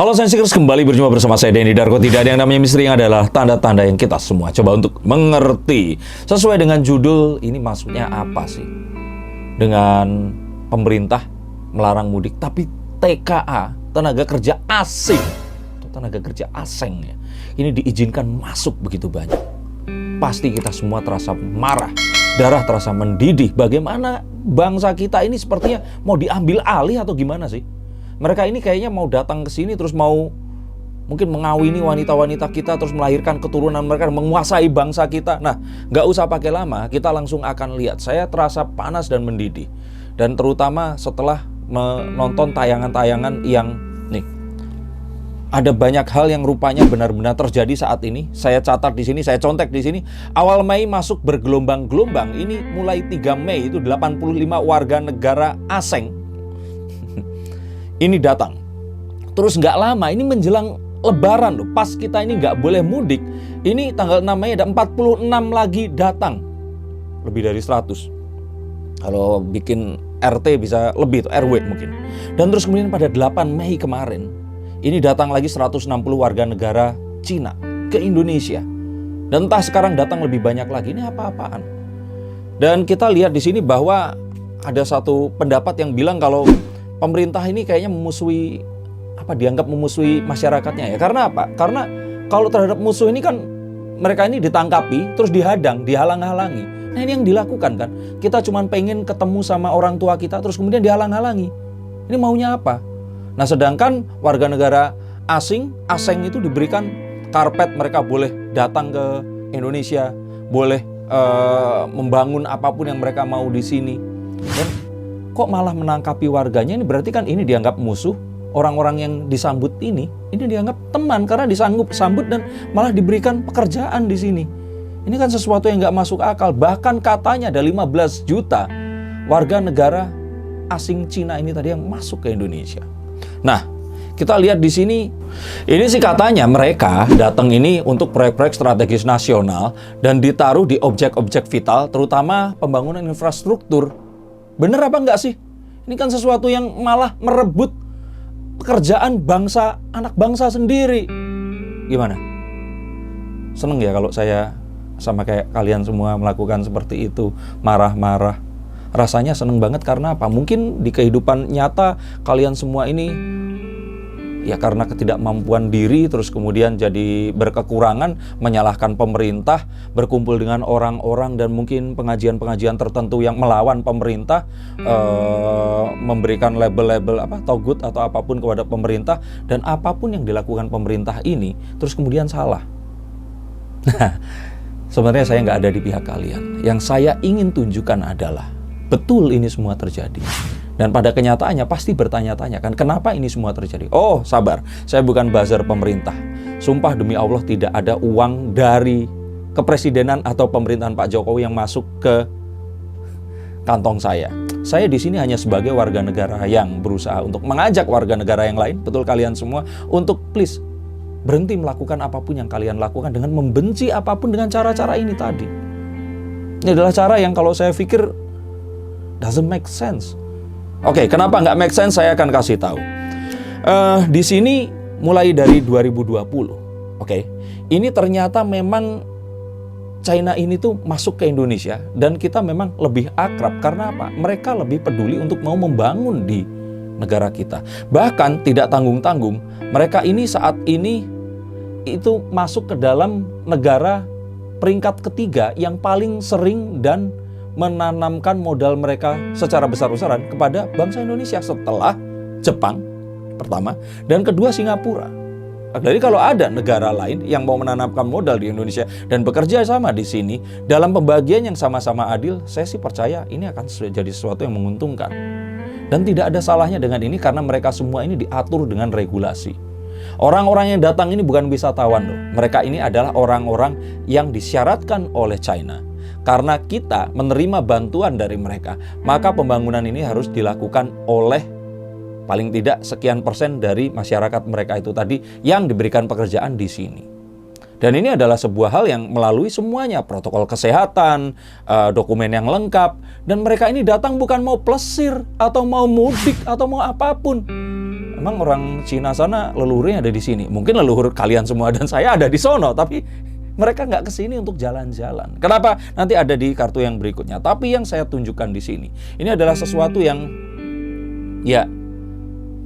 Halo Sensikers, kembali berjumpa bersama saya Denny Darko. Tidak ada yang namanya misteri, yang adalah tanda-tanda yang kita semua coba untuk mengerti. Sesuai dengan judul, ini maksudnya apa sih? Dengan pemerintah melarang mudik, tapi TKA, tenaga kerja asing, atau tenaga kerja asing ya, ini diizinkan masuk begitu banyak. Pasti kita semua terasa marah, darah terasa mendidih. Bagaimana bangsa kita ini sepertinya mau diambil alih atau gimana sih? Mereka ini kayaknya mau datang ke sini terus mau mungkin mengawini wanita-wanita kita, terus melahirkan keturunan mereka, menguasai bangsa kita. Nah, nggak usah pakai lama, kita langsung akan lihat. Saya terasa panas dan mendidih. Dan terutama setelah menonton tayangan-tayangan yang nih, ada banyak hal yang rupanya benar-benar terjadi saat ini. Saya catat di sini, saya contek di sini. Awal Mei masuk bergelombang-gelombang. Ini mulai 3 Mei itu 85 warga negara asing ini datang. Terus nggak lama, ini menjelang Lebaran loh, pas kita ini nggak boleh mudik, ini tanggal 6 Mei ada 46 lagi datang. Lebih dari 100. Kalau bikin RT bisa lebih, itu RW mungkin. Dan terus kemudian pada 8 Mei kemarin, ini datang lagi 160 warga negara Cina ke Indonesia. Dan entah sekarang datang lebih banyak lagi, ini apa-apaan. Dan kita lihat di sini bahwa ada satu pendapat yang bilang kalau pemerintah ini kayaknya dianggap memusuhi masyarakatnya ya. Karena apa? Karena kalau terhadap musuh ini kan mereka ini ditangkapi, terus dihadang, dihalang-halangi. Nah ini yang dilakukan kan. Kita cuma pengen ketemu sama orang tua kita, terus kemudian dihalang-halangi. Ini maunya apa? Nah sedangkan warga negara asing itu diberikan karpet, mereka boleh datang ke Indonesia, boleh membangun apapun yang mereka mau di sini. Dan kok malah menangkapi warganya? Ini berarti kan ini dianggap musuh. Orang-orang yang disambut ini dianggap teman karena disambut dan malah diberikan pekerjaan di sini. Ini kan sesuatu yang nggak masuk akal. Bahkan katanya ada 15 juta warga negara asing Cina ini tadi yang masuk ke Indonesia. Nah, kita lihat di sini, ini sih katanya mereka datang ini untuk proyek-proyek strategis nasional dan ditaruh di objek-objek vital, terutama pembangunan infrastruktur. Bener apa enggak sih? Ini kan sesuatu yang malah merebut pekerjaan bangsa, anak bangsa sendiri. Gimana? Seneng ya kalau saya sama kayak kalian semua melakukan seperti itu, marah-marah. Rasanya seneng banget karena apa? Mungkin di kehidupan nyata kalian semua ini ya karena ketidakmampuan diri, terus kemudian jadi berkekurangan, menyalahkan pemerintah, berkumpul dengan orang-orang dan mungkin pengajian-pengajian tertentu yang melawan pemerintah, memberikan label-label togut atau apapun kepada pemerintah, dan apapun yang dilakukan pemerintah ini, terus kemudian salah. Nah, sebenarnya saya nggak ada di pihak kalian. Yang saya ingin tunjukkan adalah, betul ini semua terjadi. Dan pada kenyataannya pasti bertanya-tanya kan, kenapa ini semua terjadi? Oh sabar, saya bukan buzzer pemerintah. Sumpah demi Allah tidak ada uang dari kepresidenan atau pemerintahan Pak Jokowi yang masuk ke kantong saya. Saya di sini hanya sebagai warga negara yang berusaha untuk mengajak warga negara yang lain, betul kalian semua, untuk please berhenti melakukan apapun yang kalian lakukan dengan membenci apapun dengan cara-cara ini tadi. Ini adalah cara yang kalau saya pikir doesn't make sense. Oke, kenapa nggak make sense? Saya akan kasih tahu. Di sini mulai dari 2020. Oke, ini ternyata memang China ini tuh masuk ke Indonesia dan kita memang lebih akrab. Karena apa? Mereka lebih peduli untuk mau membangun di negara kita. Bahkan tidak tanggung-tanggung, mereka ini saat ini itu masuk ke dalam negara peringkat ketiga yang paling sering dan menanamkan modal mereka secara besar-besaran kepada bangsa Indonesia setelah Jepang pertama dan kedua Singapura. Jadi kalau ada negara lain yang mau menanamkan modal di Indonesia dan bekerja sama di sini dalam pembagian yang sama-sama adil, saya sih percaya ini akan jadi sesuatu yang menguntungkan. Dan tidak ada salahnya dengan ini karena mereka semua ini diatur dengan regulasi. Orang-orang yang datang ini bukan wisatawan loh. Mereka ini adalah orang-orang yang disyaratkan oleh China. Karena kita menerima bantuan dari mereka, maka pembangunan ini harus dilakukan oleh paling tidak sekian persen dari masyarakat mereka itu tadi yang diberikan pekerjaan di sini. Dan ini adalah sebuah hal yang melalui semuanya, protokol kesehatan, dokumen yang lengkap. Dan mereka ini datang bukan mau plesir, atau mau mudik, atau mau apapun. emang orang Cina sana leluhurnya ada di sini. Mungkin leluhur kalian semua dan saya ada di sono, tapi mereka nggak kesini untuk jalan-jalan. Kenapa? Nanti ada di kartu yang berikutnya. Tapi yang saya tunjukkan di sini, ini adalah sesuatu yang, ya,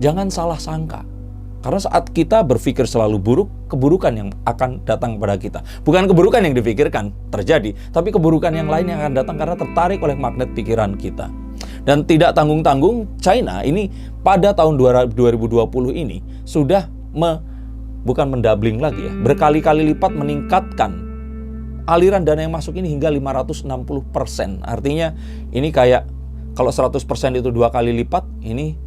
jangan salah sangka. Karena saat kita berpikir selalu buruk, keburukan yang akan datang pada kita. Bukan keburukan yang difikirkan terjadi, tapi keburukan yang lain yang akan datang karena tertarik oleh magnet pikiran kita. Dan tidak tanggung-tanggung, China ini pada tahun 2020 ini sudah bukan mendabling lagi ya, berkali-kali lipat meningkatkan aliran dana yang masuk ini hingga 560%. Artinya ini kayak kalau 100% itu 2 kali lipat, ini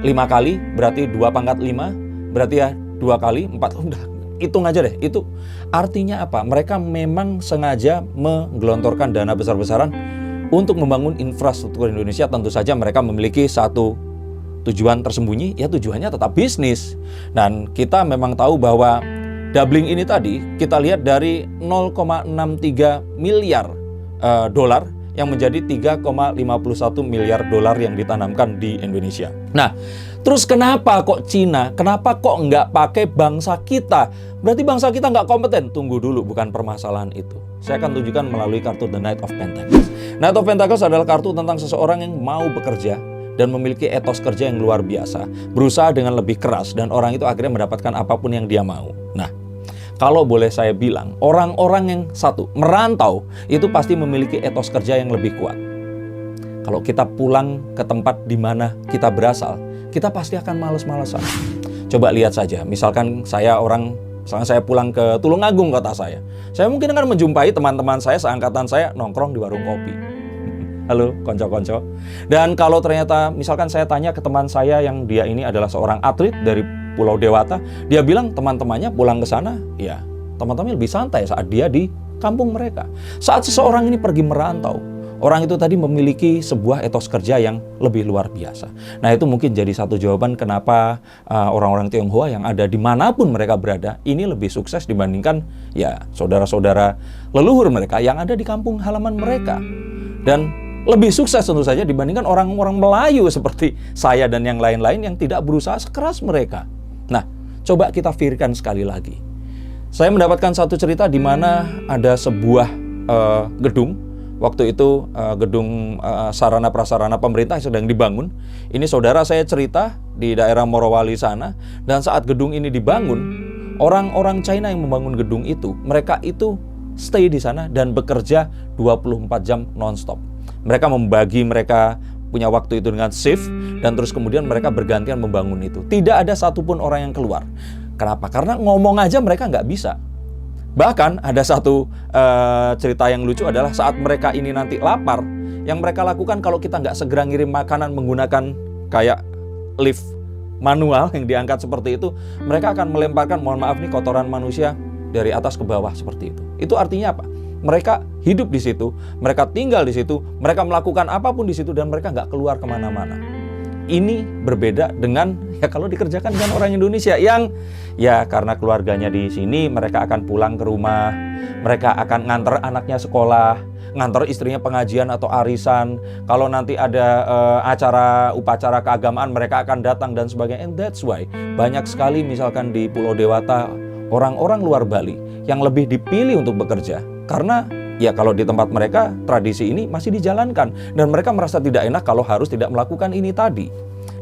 5 kali, berarti 2 pangkat 5, berarti ya 2 kali 4, udah hitung aja deh. Itu artinya apa? Mereka memang sengaja menggelontorkan dana besar-besaran untuk membangun infrastruktur Indonesia. Tentu saja mereka memiliki satu tujuan tersembunyi, ya tujuannya tetap bisnis. Dan kita memang tahu bahwa doubling ini tadi kita lihat dari 0,63 miliar dolar yang menjadi 3,51 miliar dolar yang ditanamkan di Indonesia. Nah, terus kenapa kok Cina? Kenapa kok nggak pakai bangsa kita? Berarti bangsa kita nggak kompeten? Tunggu dulu, bukan permasalahan itu. Saya akan tunjukkan melalui kartu The Knight of Pentacles. Knight of Pentacles adalah kartu tentang seseorang yang mau bekerja dan memiliki etos kerja yang luar biasa, berusaha dengan lebih keras, dan orang itu akhirnya mendapatkan apapun yang dia mau. Nah, kalau boleh saya bilang, orang-orang yang satu, merantau, itu pasti memiliki etos kerja yang lebih kuat. Kalau kita pulang ke tempat di mana kita berasal, kita pasti akan males-malesan. Coba lihat saja, misalkan saya pulang ke Tulungagung, kota saya mungkin akan menjumpai teman-teman saya seangkatan saya nongkrong di warung kopi. Halo, konco-konco. Dan kalau ternyata misalkan saya tanya ke teman saya yang dia ini adalah seorang atlet dari Pulau Dewata, dia bilang teman-temannya pulang ke sana, ya teman-temannya lebih santai saat dia di kampung mereka. Saat seseorang ini pergi merantau, orang itu tadi memiliki sebuah etos kerja yang lebih luar biasa. Nah, itu mungkin jadi satu jawaban kenapa orang-orang Tionghoa yang ada dimanapun mereka berada, ini lebih sukses dibandingkan ya saudara-saudara leluhur mereka yang ada di kampung halaman mereka. Dan lebih sukses tentu saja dibandingkan orang-orang Melayu seperti saya dan yang lain-lain yang tidak berusaha sekeras mereka. Nah, coba kita pikirkan sekali lagi. Saya mendapatkan satu cerita di mana ada sebuah gedung. Waktu itu gedung sarana prasarana pemerintah sedang dibangun. Ini saudara saya cerita di daerah Morowali sana. Dan saat gedung ini dibangun, orang-orang China yang membangun gedung itu, mereka itu stay di sana dan bekerja 24 jam non-stop. Mereka punya waktu itu dengan shift, dan terus kemudian mereka bergantian membangun itu. Tidak ada satupun orang yang keluar. Kenapa? Karena ngomong aja mereka nggak bisa. Bahkan ada satu cerita yang lucu adalah saat mereka ini nanti lapar, yang mereka lakukan kalau kita nggak segera ngirim makanan menggunakan kayak lift manual yang diangkat seperti itu, mereka akan melemparkan, mohon maaf nih, kotoran manusia dari atas ke bawah seperti itu. Itu artinya apa? Mereka hidup di situ, mereka tinggal di situ, mereka melakukan apapun di situ, dan mereka nggak keluar kemana-mana. Ini berbeda dengan ya kalau dikerjakan dengan orang Indonesia yang ya karena keluarganya di sini, mereka akan pulang ke rumah, mereka akan nganter anaknya sekolah, nganter istrinya pengajian atau arisan. Kalau nanti ada upacara keagamaan, mereka akan datang dan sebagainya. And that's why banyak sekali misalkan di Pulau Dewata orang-orang luar Bali yang lebih dipilih untuk bekerja. Karena ya kalau di tempat mereka tradisi ini masih dijalankan, dan mereka merasa tidak enak kalau harus tidak melakukan ini tadi.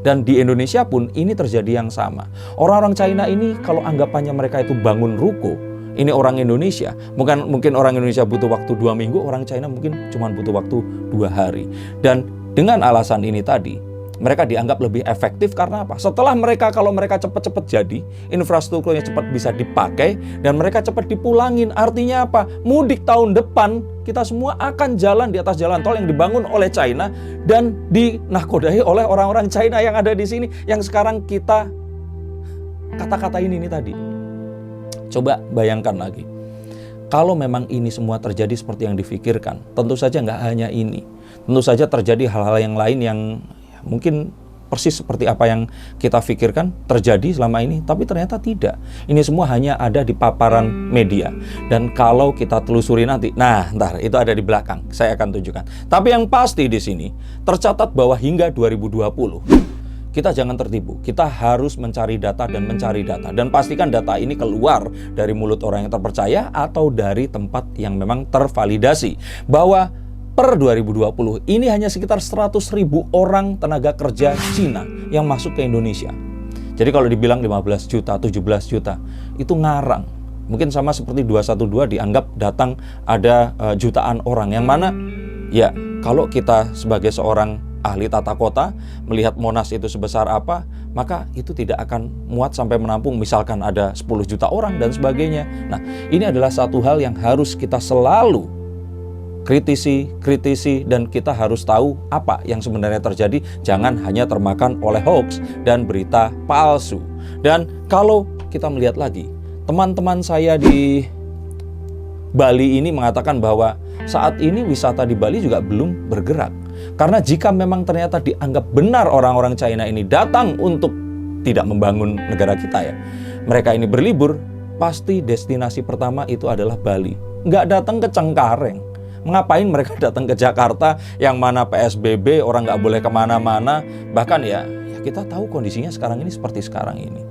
Dan di Indonesia pun ini terjadi yang sama. Orang-orang China ini kalau anggapannya mereka itu bangun ruko, ini orang Indonesia. Mungkin orang Indonesia butuh waktu 2 minggu, orang China mungkin cuma butuh waktu 2 hari. Dan dengan alasan ini tadi, mereka dianggap lebih efektif karena apa? Setelah kalau mereka cepat-cepat jadi, infrastrukturnya cepat bisa dipakai, dan mereka cepat dipulangin. Artinya apa? Mudik tahun depan, kita semua akan jalan di atas jalan tol yang dibangun oleh China dan dinahkodai oleh orang-orang China yang ada di sini, yang sekarang kita kata-katain ini tadi. Coba bayangkan lagi. Kalau memang ini semua terjadi seperti yang difikirkan, tentu saja nggak hanya ini. Tentu saja terjadi hal-hal yang lain yang mungkin persis seperti apa yang kita pikirkan terjadi selama ini, tapi ternyata tidak. Ini semua hanya ada di paparan media. Dan kalau kita telusuri nanti, nah ntar itu ada di belakang, saya akan tunjukkan. Tapi yang pasti di sini tercatat bahwa hingga 2020 kita jangan tertipu. Kita harus mencari data dan mencari data. Dan pastikan data ini keluar dari mulut orang yang terpercaya atau dari tempat yang memang tervalidasi. Bahwa per 2020 ini hanya sekitar 100.000 orang tenaga kerja Cina yang masuk ke Indonesia. Jadi kalau dibilang 15 juta, 17 juta, itu ngarang. Mungkin sama seperti 212 dianggap datang ada jutaan orang. Yang mana ya kalau kita sebagai seorang ahli tata kota melihat Monas itu sebesar apa, maka itu tidak akan muat sampai menampung misalkan ada 10 juta orang dan sebagainya. Nah, ini adalah satu hal yang harus kita selalu kritisi dan kita harus tahu apa yang sebenarnya terjadi. Jangan hanya termakan oleh hoax dan berita palsu. Dan kalau kita melihat lagi, teman-teman saya di Bali ini mengatakan bahwa saat ini wisata di Bali juga belum bergerak. Karena jika memang ternyata dianggap benar orang-orang China ini datang untuk tidak membangun negara kita ya, mereka ini berlibur, pasti destinasi pertama itu adalah Bali. Nggak datang ke Cengkareng. Ngapain mereka datang ke Jakarta yang mana PSBB, orang nggak boleh kemana-mana. Bahkan ya kita tahu kondisinya sekarang ini seperti sekarang ini.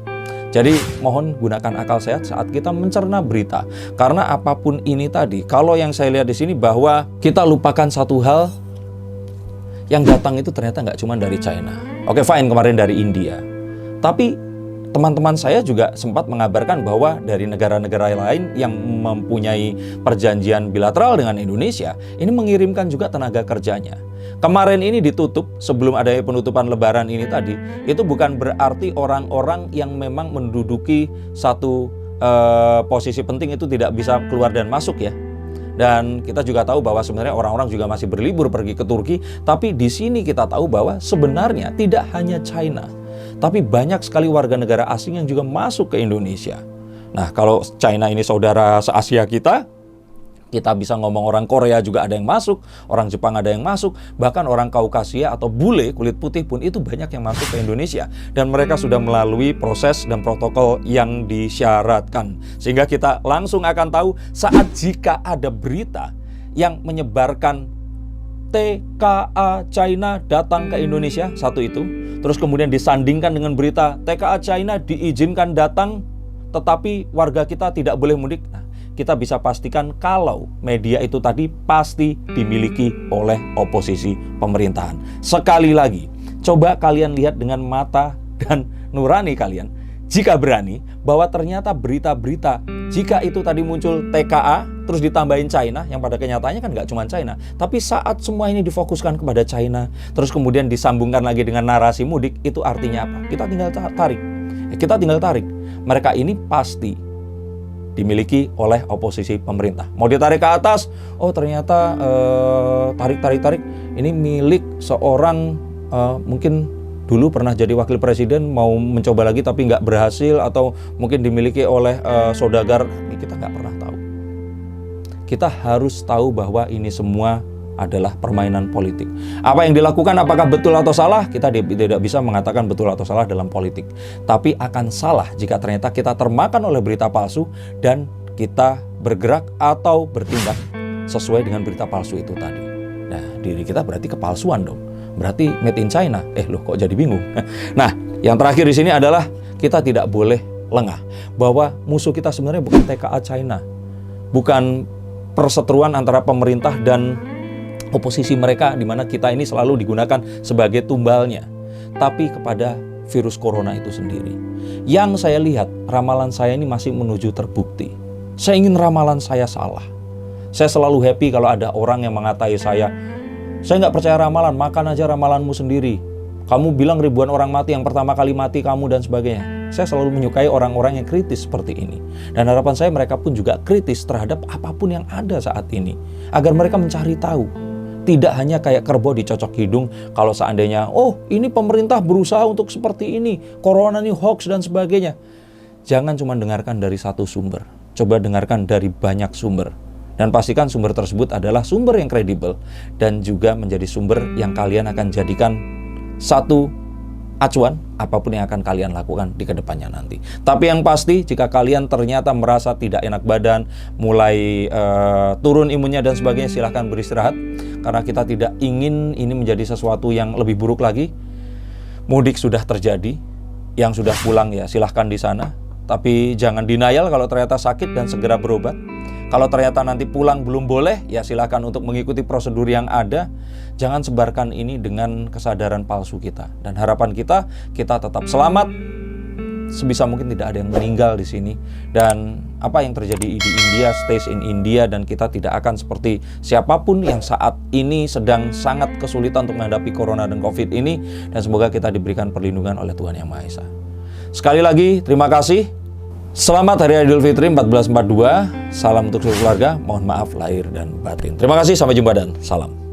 Jadi mohon gunakan akal sehat saat kita mencerna berita. Karena apapun ini tadi, kalau yang saya lihat di sini bahwa kita lupakan satu hal, yang datang itu ternyata nggak cuma dari China. Oke, fine, kemarin dari India. Tapi teman-teman saya juga sempat mengabarkan bahwa dari negara-negara lain yang mempunyai perjanjian bilateral dengan Indonesia, ini mengirimkan juga tenaga kerjanya. Kemarin ini ditutup sebelum adanya penutupan Lebaran ini tadi, itu bukan berarti orang-orang yang memang menduduki satu posisi penting itu tidak bisa keluar dan masuk ya. Dan kita juga tahu bahwa sebenarnya orang-orang juga masih berlibur pergi ke Turki. Tapi di sini kita tahu bahwa sebenarnya tidak hanya China, tapi banyak sekali warga negara asing yang juga masuk ke Indonesia. Nah, kalau China ini saudara se-Asia kita bisa ngomong orang Korea juga ada yang masuk, orang Jepang ada yang masuk, bahkan orang Kaukasia atau bule kulit putih pun itu banyak yang masuk ke Indonesia. Dan mereka sudah melalui proses dan protokol yang disyaratkan. Sehingga kita langsung akan tahu saat jika ada berita yang menyebarkan TKA China datang ke Indonesia, satu itu. Terus kemudian disandingkan dengan berita TKA China diizinkan datang, tetapi warga kita tidak boleh mudik. Nah, kita bisa pastikan kalau media itu tadi pasti dimiliki oleh oposisi pemerintahan. Sekali lagi, coba kalian lihat dengan mata dan nurani kalian. Jika berani, bahwa ternyata berita-berita, jika itu tadi muncul TKA, terus ditambahin China, yang pada kenyataannya kan nggak cuma China. Tapi saat semua ini difokuskan kepada China, terus kemudian disambungkan lagi dengan narasi mudik, itu artinya apa? Kita tinggal tarik. Mereka ini pasti dimiliki oleh oposisi pemerintah. Mau ditarik ke atas, oh ternyata tarik. Ini milik seorang mungkin dulu pernah jadi wakil presiden, mau mencoba lagi tapi nggak berhasil, atau mungkin dimiliki oleh saudagar. Ini kita nggak pernah tahu. Kita harus tahu bahwa ini semua adalah permainan politik. Apa yang dilakukan apakah betul atau salah? Kita tidak bisa mengatakan betul atau salah dalam politik. Tapi akan salah jika ternyata kita termakan oleh berita palsu dan kita bergerak atau bertindak sesuai dengan berita palsu itu tadi. Nah, diri kita berarti kepalsuan dong. Berarti made in China. Loh kok jadi bingung? Nah, yang terakhir di sini adalah kita tidak boleh lengah bahwa musuh kita sebenarnya bukan TKA China. Bukan perseteruan antara pemerintah dan oposisi mereka, di mana kita ini selalu digunakan sebagai tumbalnya, tapi kepada virus corona itu sendiri. Yang saya lihat, ramalan saya ini masih menuju terbukti. Saya ingin ramalan saya salah. Saya selalu happy kalau ada orang yang mengatai saya nggak percaya ramalan, makan aja ramalanmu sendiri. Kamu bilang ribuan orang mati, yang pertama kali mati kamu dan sebagainya. Saya selalu menyukai orang-orang yang kritis seperti ini. Dan harapan saya mereka pun juga kritis terhadap apapun yang ada saat ini. Agar mereka mencari tahu. Tidak hanya kayak kerbau dicocok hidung kalau seandainya, oh ini pemerintah berusaha untuk seperti ini, corona ini hoax dan sebagainya. Jangan cuma dengarkan dari satu sumber. Coba dengarkan dari banyak sumber. Dan pastikan sumber tersebut adalah sumber yang kredibel. Dan juga menjadi sumber yang kalian akan jadikan satu acuan apapun yang akan kalian lakukan di kedepannya nanti. Tapi yang pasti jika kalian ternyata merasa tidak enak badan, mulai turun imunnya dan sebagainya, silahkan beristirahat. Karena kita tidak ingin ini menjadi sesuatu yang lebih buruk lagi. mudik sudah terjadi, yang sudah pulang ya silahkan di sana. Tapi jangan denial kalau ternyata sakit dan segera berobat. Kalau ternyata nanti pulang belum boleh, ya silahkan untuk mengikuti prosedur yang ada. Jangan sebarkan ini dengan kesadaran palsu kita. Dan harapan kita tetap selamat. Sebisa mungkin tidak ada yang meninggal di sini. Dan apa yang terjadi di India, stays in India, dan kita tidak akan seperti siapapun yang saat ini sedang sangat kesulitan untuk menghadapi corona dan COVID ini. Dan semoga kita diberikan perlindungan oleh Tuhan Yang Maha Esa. Sekali lagi, terima kasih. Selamat Hari Raya Idul Fitri 1442. Salam untuk seluruh keluarga. Mohon maaf lahir dan batin. Terima kasih, sampai jumpa dan salam.